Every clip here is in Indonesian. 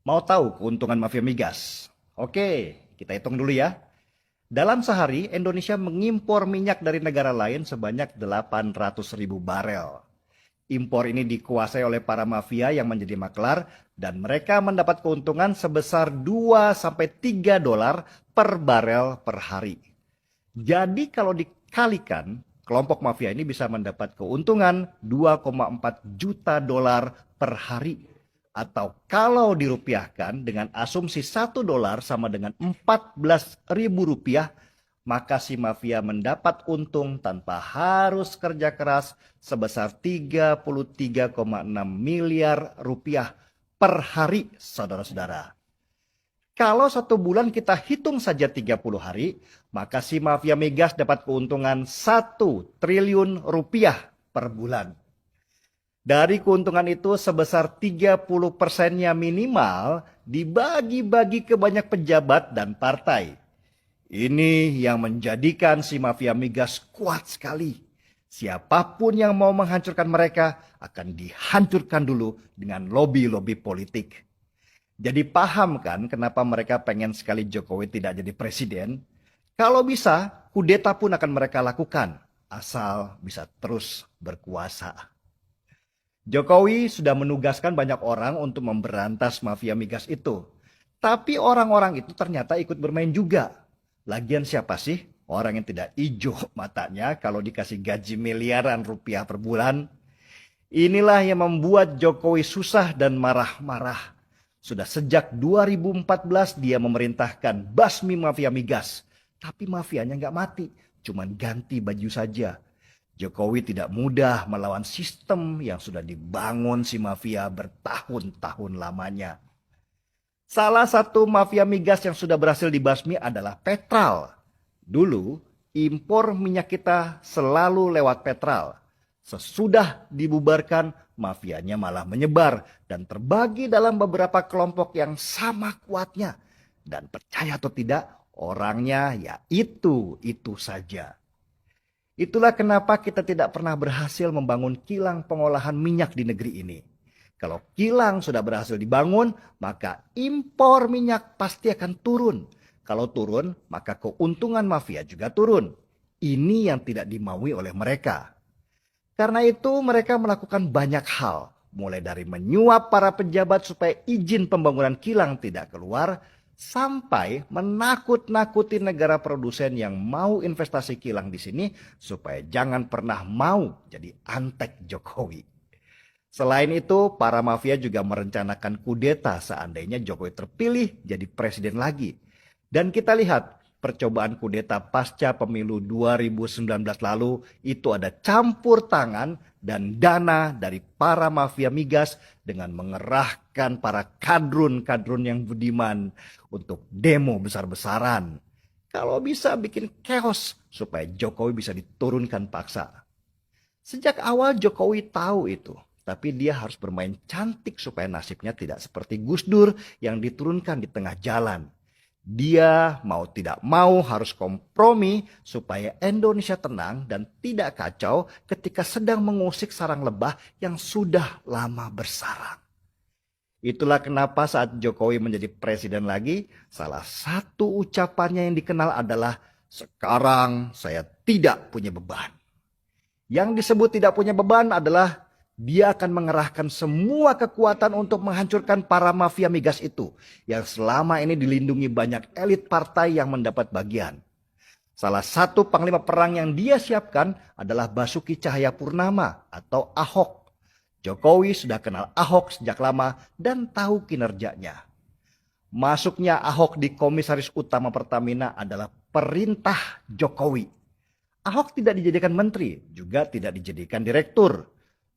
Mau tahu keuntungan mafia migas? Oke, kita hitung dulu ya. Dalam sehari, Indonesia mengimpor minyak dari negara lain sebanyak 800.000 barel. Impor ini dikuasai oleh para mafia yang menjadi maklar dan mereka mendapat keuntungan sebesar 2 sampai 3 dolar per barel per hari. Jadi kalau dikalikan, kelompok mafia ini bisa mendapat keuntungan 2,4 juta dolar per hari. Atau kalau dirupiahkan dengan asumsi 1 dolar sama dengan 14.000 rupiah, maka si mafia mendapat untung tanpa harus kerja keras sebesar 33,6 miliar rupiah per hari, saudara-saudara. Kalau 1 bulan kita hitung saja 30 hari, maka si mafia migas dapat keuntungan 1 triliun rupiah per bulan. Dari keuntungan itu sebesar 30%-nya minimal dibagi-bagi ke banyak pejabat dan partai. Ini yang menjadikan si mafia migas kuat sekali. Siapapun yang mau menghancurkan mereka akan dihancurkan dulu dengan lobi-lobi politik. Jadi paham kan kenapa mereka pengen sekali Jokowi tidak jadi presiden? Kalau bisa, kudeta pun akan mereka lakukan, asal bisa terus berkuasa. Jokowi sudah menugaskan banyak orang untuk memberantas mafia migas itu. Tapi orang-orang itu ternyata ikut bermain juga. Lagian siapa sih orang yang tidak hijau matanya kalau dikasih gaji miliaran rupiah per bulan? Inilah yang membuat Jokowi susah dan marah-marah. Sudah sejak 2014 dia memerintahkan basmi mafia migas. Tapi mafianya nggak mati, cuman ganti baju saja. Jokowi tidak mudah melawan sistem yang sudah dibangun si mafia bertahun-tahun lamanya. Salah satu mafia migas yang sudah berhasil dibasmi adalah Petral. Dulu impor minyak kita selalu lewat Petral. Sesudah dibubarkan, mafianya malah menyebar dan terbagi dalam beberapa kelompok yang sama kuatnya. Dan percaya atau tidak, orangnya ya itu saja. Itulah kenapa kita tidak pernah berhasil membangun kilang pengolahan minyak di negeri ini. Kalau kilang sudah berhasil dibangun, maka impor minyak pasti akan turun. Kalau turun, maka keuntungan mafia juga turun. Ini yang tidak dimaui oleh mereka. Karena itu mereka melakukan banyak hal. Mulai dari menyuap para pejabat supaya izin pembangunan kilang tidak keluar, sampai menakut-nakuti negara produsen yang mau investasi kilang di sini supaya jangan pernah mau jadi antek Jokowi. Selain itu, para mafia juga merencanakan kudeta seandainya Jokowi terpilih jadi presiden lagi. Dan kita lihat percobaan kudeta pasca pemilu 2019 lalu itu ada campur tangan dan dana dari para mafia migas dengan mengerahkan para kadrun-kadrun yang budiman untuk demo besar-besaran. Kalau bisa bikin chaos supaya Jokowi bisa diturunkan paksa. Sejak awal Jokowi tahu itu, tapi dia harus bermain cantik supaya nasibnya tidak seperti Gus Dur yang diturunkan di tengah jalan. Dia mau tidak mau harus kompromi supaya Indonesia tenang dan tidak kacau ketika sedang mengusik sarang lebah yang sudah lama bersarang. Itulah kenapa saat Jokowi menjadi presiden lagi, salah satu ucapannya yang dikenal adalah, "Sekarang saya tidak punya beban." Yang disebut tidak punya beban adalah dia akan mengerahkan semua kekuatan untuk menghancurkan para mafia migas itu yang selama ini dilindungi banyak elit partai yang mendapat bagian. Salah satu panglima perang yang dia siapkan adalah Basuki Cahayapurnama atau Ahok. Jokowi sudah kenal Ahok sejak lama dan tahu kinerjanya. Masuknya Ahok di komisaris utama Pertamina adalah perintah Jokowi. Ahok tidak dijadikan menteri, juga tidak dijadikan direktur.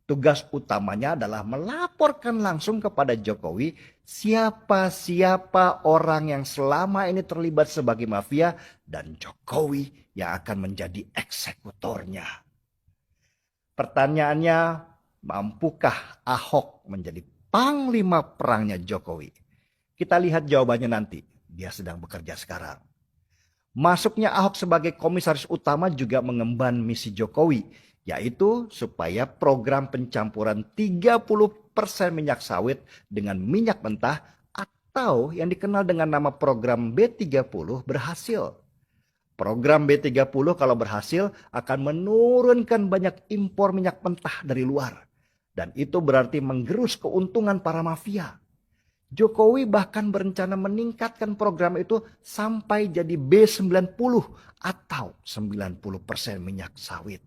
Tugas utamanya adalah melaporkan langsung kepada Jokowi siapa-siapa orang yang selama ini terlibat sebagai mafia dan Jokowi yang akan menjadi eksekutornya. Pertanyaannya, mampukah Ahok menjadi panglima perangnya Jokowi? Kita lihat jawabannya nanti. Dia sedang bekerja sekarang. Masuknya Ahok sebagai komisaris utama juga mengemban misi Jokowi, yaitu supaya program pencampuran 30% minyak sawit dengan minyak mentah atau yang dikenal dengan nama program B30 berhasil. Program B30 kalau berhasil akan menurunkan banyak impor minyak mentah dari luar. Dan itu berarti menggerus keuntungan para mafia. Jokowi bahkan berencana meningkatkan program itu sampai jadi B90 atau 90% minyak sawit.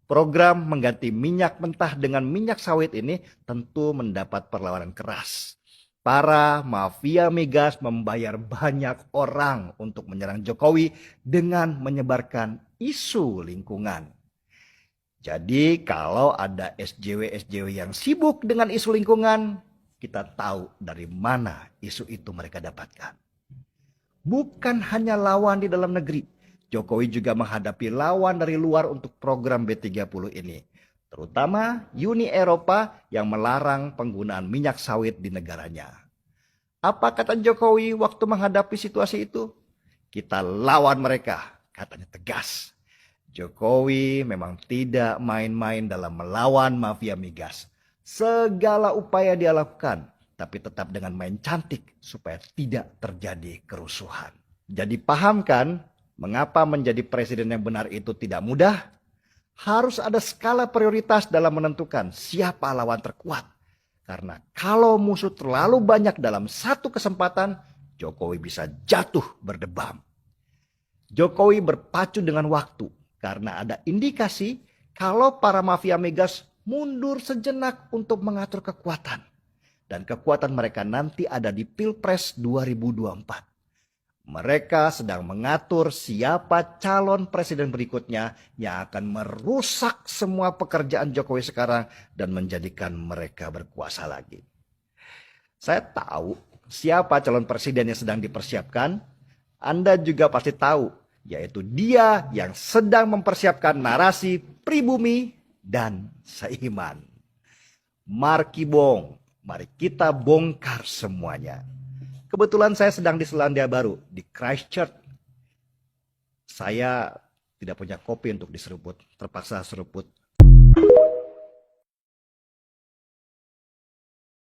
Program mengganti minyak mentah dengan minyak sawit ini tentu mendapat perlawanan keras. Para mafia migas membayar banyak orang untuk menyerang Jokowi dengan menyebarkan isu lingkungan. Jadi kalau ada SJW-SJW yang sibuk dengan isu lingkungan, kita tahu dari mana isu itu mereka dapatkan. Bukan hanya lawan di dalam negeri, Jokowi juga menghadapi lawan dari luar untuk program B30 ini. Terutama Uni Eropa yang melarang penggunaan minyak sawit di negaranya. Apa kata Jokowi waktu menghadapi situasi itu? Kita lawan mereka, katanya tegas. Jokowi memang tidak main-main dalam melawan mafia migas. Segala upaya dia lakukan, tapi tetap dengan main cantik supaya tidak terjadi kerusuhan. Jadi paham kan mengapa menjadi presiden yang benar itu tidak mudah? Harus ada skala prioritas dalam menentukan siapa lawan terkuat. Karena kalau musuh terlalu banyak dalam satu kesempatan, Jokowi bisa jatuh berdebam. Jokowi berpacu dengan waktu karena ada indikasi kalau para mafia migas mundur sejenak untuk mengatur kekuatan. Dan kekuatan mereka nanti ada di Pilpres 2024. Mereka sedang mengatur siapa calon presiden berikutnya yang akan merusak semua pekerjaan Jokowi sekarang dan menjadikan mereka berkuasa lagi. Saya tahu siapa calon presiden yang sedang dipersiapkan. Anda juga pasti tahu, yaitu dia yang sedang mempersiapkan narasi pribumi dan seiman. Markibong, mari kita bongkar semuanya. Kebetulan saya sedang di Selandia Baru, di Christchurch. Saya tidak punya kopi untuk diseruput, terpaksa seruput